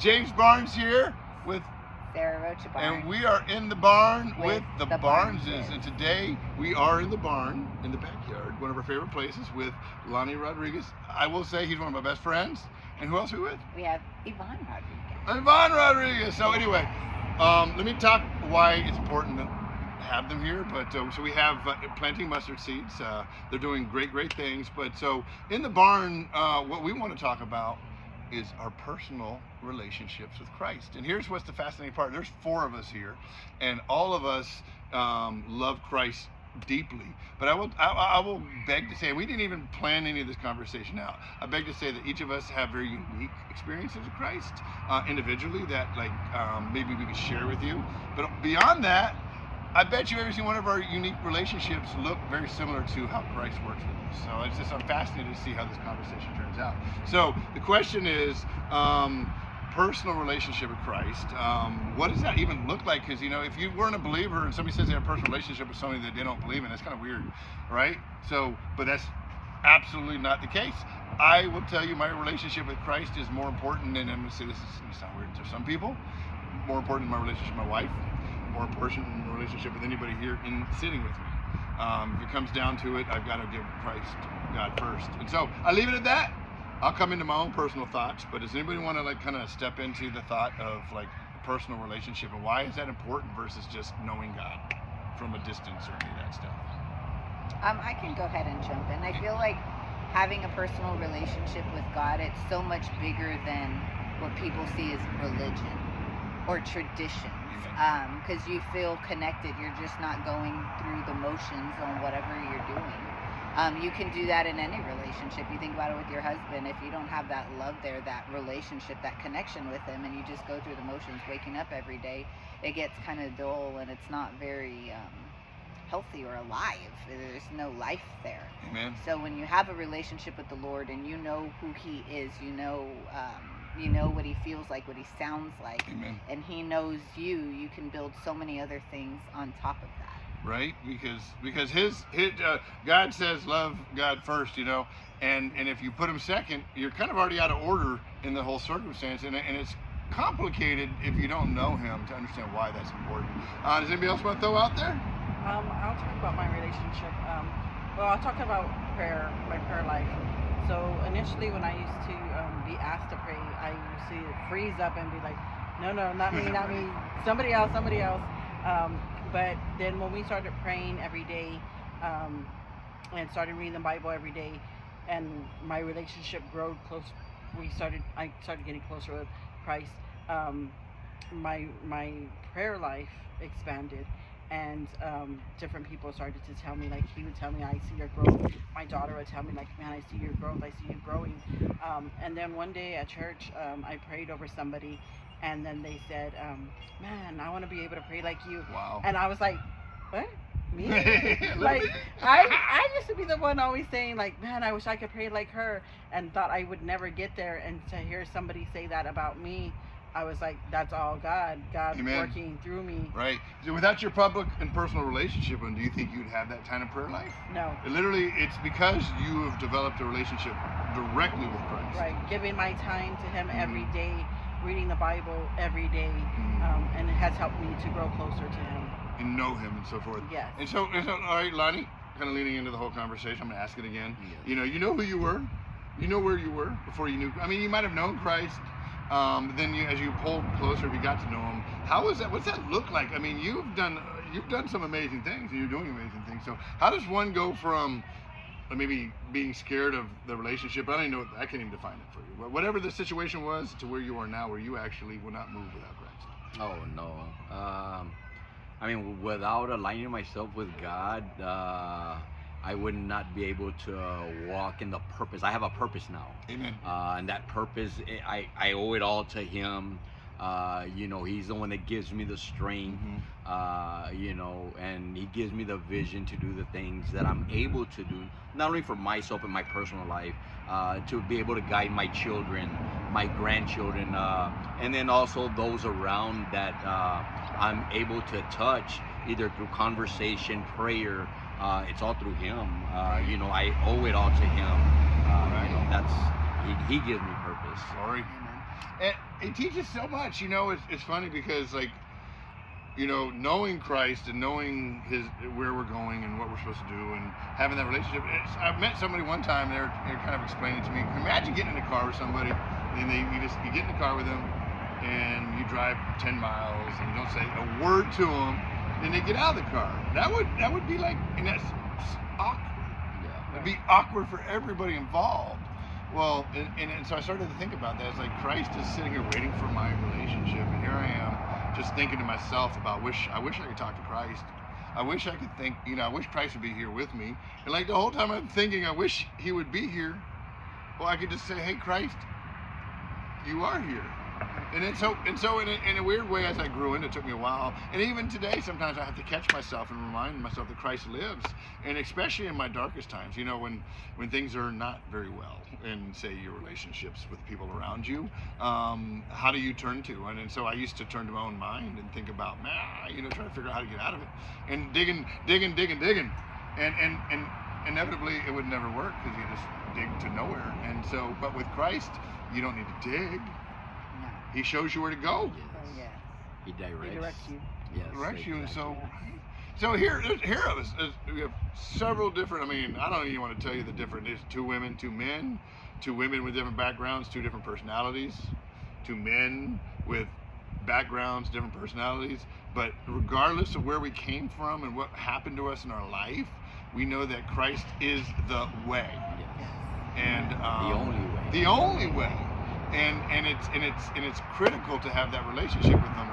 James Barnes here with Sarah Rocha Barnes. and we are in the barn with the Barneses. Barneses. And today we are in the barn in the backyard, one of our favorite places, with Lonnie Rodriguez. I will say he's one of my best friends. And who else are we with? We have Yvonne Rodriguez. Yvonne Rodriguez. So anyway, let me talk why it's important to have them here. But so we have planting mustard seeds. They're doing great things. But so in the barn, what we want to talk about is our personal relationships with Christ. And here's what's the fascinating part. There's 4 of us here, and all of us love Christ deeply. But I will beg to say, we didn't even plan any of this conversation out. I beg to say that each of us have very unique experiences with Christ individually that maybe we could share with you. But beyond that, I bet you every single one of our unique relationships look very similar to how Christ works with us. So it's just, I'm fascinated to see how this conversation turns out. So the question is, personal relationship with Christ. What does that even look like? Because, you know, if you weren't a believer and somebody says they have a personal relationship with somebody that they don't believe in, that's kind of weird, right? So, but that's absolutely not the case. I will tell you my relationship with Christ is more important, and I'm going to say this is going to sound weird to some people, more important than my relationship with my wife, more important than the relationship with anybody here in sitting with me. If it comes down to it, I've got to give Christ, God first. And so I leave it at that. I'll come into my own personal thoughts, but does anybody want to kind of step into the thought of personal relationship, and why is that important versus just knowing God from a distance or any of that stuff? I can go ahead and jump in. I feel like having a personal relationship with God, it's so much bigger than what people see as religion or traditions. Because you feel connected. You're just not going through the motions on whatever you're doing. You can do that in any relationship. You think about it with your husband. If you don't have that love there, that relationship, that connection with him, and you just go through the motions, waking up every day, it gets kind of dull, and it's not very healthy or alive. There's no life there. Amen. So when you have a relationship with the Lord and you know who He is, you know what He feels like, what He sounds like, Amen. And He knows you, you can build so many other things on top of that. Right, because his God says love God first, you know, and if you put him second, you're kind of already out of order in the whole circumstance, and it's complicated if you don't know him to understand why that's important. Does anybody else want to throw out there? I'll talk about my relationship. I'll talk about prayer, my prayer life. So initially, when I used to be asked to pray, I used to freeze up and be like, no, not me, not me, somebody else. But then when we started praying every day and started reading the Bible every day, and my relationship grew close, I started getting closer with Christ. My prayer life expanded, and different people started to tell me, like he would tell me, I see your growth. My daughter would tell me, like, man, I see your growth. I see you growing. And then one day at church, I prayed over somebody. And then they said, man, I want to be able to pray like you. Wow. And I was like, what? Me? Like, I used to be the one always saying, like, man, I wish I could pray like her, and thought I would never get there. And to hear somebody say that about me, I was like, that's all God Amen. Working through me. Right. So without your public and personal relationship, do you think you'd have that kind of prayer life? No. It's because you have developed a relationship directly with Christ. Right. Giving my time to Him every day, reading the Bible every day, and it has helped me to grow closer to Him. And know Him and so forth. Yes. And so all right, Lonnie, kind of leaning into the whole conversation, I'm going to ask it again. Yes. You know who you were. You know where you were before you knew. I mean, you might have known Christ, but then as you pulled closer, you got to know Him. How is that? What's that look like? I mean, you've done some amazing things, and you're doing amazing things. So how does one go from maybe being scared of the relationship? I don't even know. I can't even define it for you. But whatever the situation was, to where you are now, where you actually will not move without Christ. Oh no. I mean, without aligning myself with God, I would not be able to walk in the purpose. I have a purpose now. Amen. And that purpose, I owe it all to Him. He's the one that gives me the strength, and He gives me the vision to do the things that I'm able to do, not only for myself and my personal life, to be able to guide my children, my grandchildren, and then also those around that I'm able to touch, either through conversation, prayer. It's all through Him. I owe it all to Him. He gives me purpose. Sorry. it teaches so much. You know, it's funny because like, you know, knowing Christ and knowing where we're going and what we're supposed to do and having that relationship. I've met somebody one time. They're kind of explaining to me. Imagine getting in a car with somebody, and you get in the car with them, and you drive 10 miles, and you don't say a word to them, and they get out of the car. That would be like, and that's awkward. Yeah. It'd be awkward for everybody involved. Well, and so I started to think about that. It's like Christ is sitting here waiting for my relationship, and here I am just thinking to myself about I wish I could talk to Christ. I wish I could think, you know, I wish Christ would be here with me. And like the whole time I'm thinking I wish he would be here, well, I could just say, hey, Christ, you are here. And so in a weird way, as I grew in, it took me a while. And even today, sometimes I have to catch myself and remind myself that Christ lives. And especially in my darkest times, you know, when things are not very well in, say, your relationships with people around you, how do you turn to? And so I used to turn to my own mind and think about, you know, trying to figure out how to get out of it. And digging. And inevitably, it would never work because you just dig to nowhere. And so, but with Christ, you don't need to dig. No. He shows you where to go. Oh, yes. He directs. He directs you. Yes. Directs you, and exactly. so here we have several different. I mean, I don't even want to tell you the different. There's 2 women, 2 men, 2 women with different backgrounds, 2 different personalities, 2 men with backgrounds, different personalities. But regardless of where we came from and what happened to us in our life, we know that Christ is the way, Yes. and The only way. The only way. And it's critical to have that relationship with Him.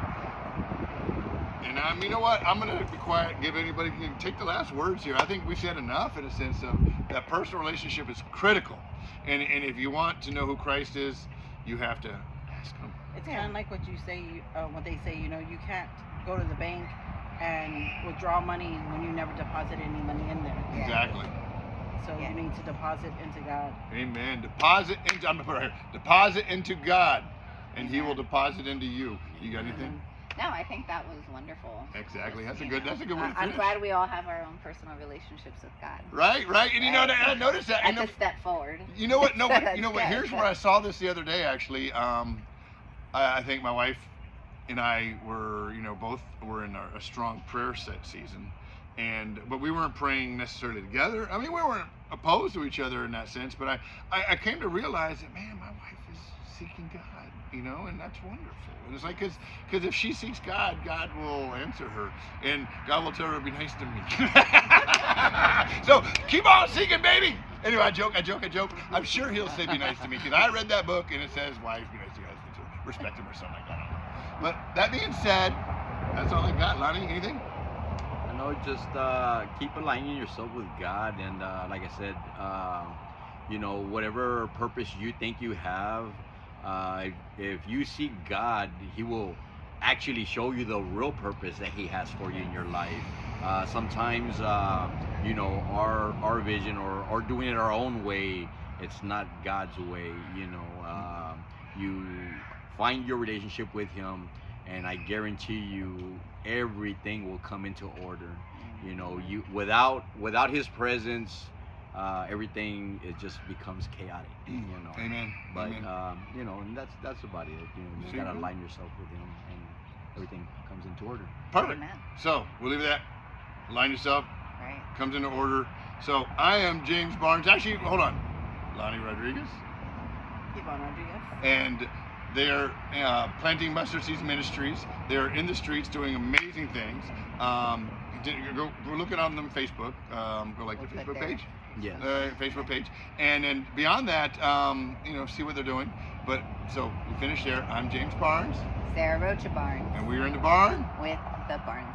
And you know what? I'm gonna be quiet and give anybody can take the last words here. I think we said enough in a sense of that personal relationship is critical. And if you want to know who Christ is, you have to ask Him. It's kind of like what you say, what they say. You know, you can't go to the bank and withdraw money when you never deposit any money in there. Yeah. Exactly. So Yeah. you need to deposit into God. Amen. Deposit into. I'm gonna put it right here. Deposit into God, and He will Amen. deposit into you. You got anything? No, I think that was wonderful. Exactly. That's a You good. know, That's a good way to I'm finish. glad we all have our own personal relationships with God. Right. And you know that I noticed that. And That's a step forward. you know what? No, but you know what? That's Here's good. where I saw this the other day. Actually, I think my wife and I were, you know, both were in a strong prayer set season, but we weren't praying necessarily together. I mean, we weren't opposed to each other in that sense, but I came to realize that, man, my wife is seeking God, you know, and that's wonderful. And it's like, because if she seeks God, God will answer her, and God will tell her to be nice to me. So keep on seeking, baby. Anyway, I joke. I'm sure He'll say be nice to me, because I read that book and it says wives be nice to your husbands, or respect him or something like that. I don't know. But that being said, that's all I got. Lonnie, anything? I know, just keep aligning yourself with God, and like I said, you know, whatever purpose you think you have, if you seek God, He will actually show you the real purpose that He has for you in your life. Sometimes, you know, our vision or doing it our own way, it's not God's way. You know, you find your relationship with Him, and I guarantee you, everything will come into order. You know, you without His presence, everything just becomes chaotic. You know. Amen. But Amen. you know, and that's about it. You know, you just gotta align yourself with Him, and everything comes into order. Perfect. Amen. So we'll leave it at that. Align yourself. Right. Comes into order. So I am James Barnes. Actually, hold on. Lonnie Rodriguez. Yvonne Rodriguez. And they're Planting Mustard Seeds Ministries. They're in the streets doing amazing things. Go look it on them Facebook. Go like the We'll put Facebook their- page. Yes. Facebook page. And then beyond that, you know, see what they're doing. But so we finished there. I'm James Barnes, Sarah Rocha Barnes and we're in the barn. with the Barnes.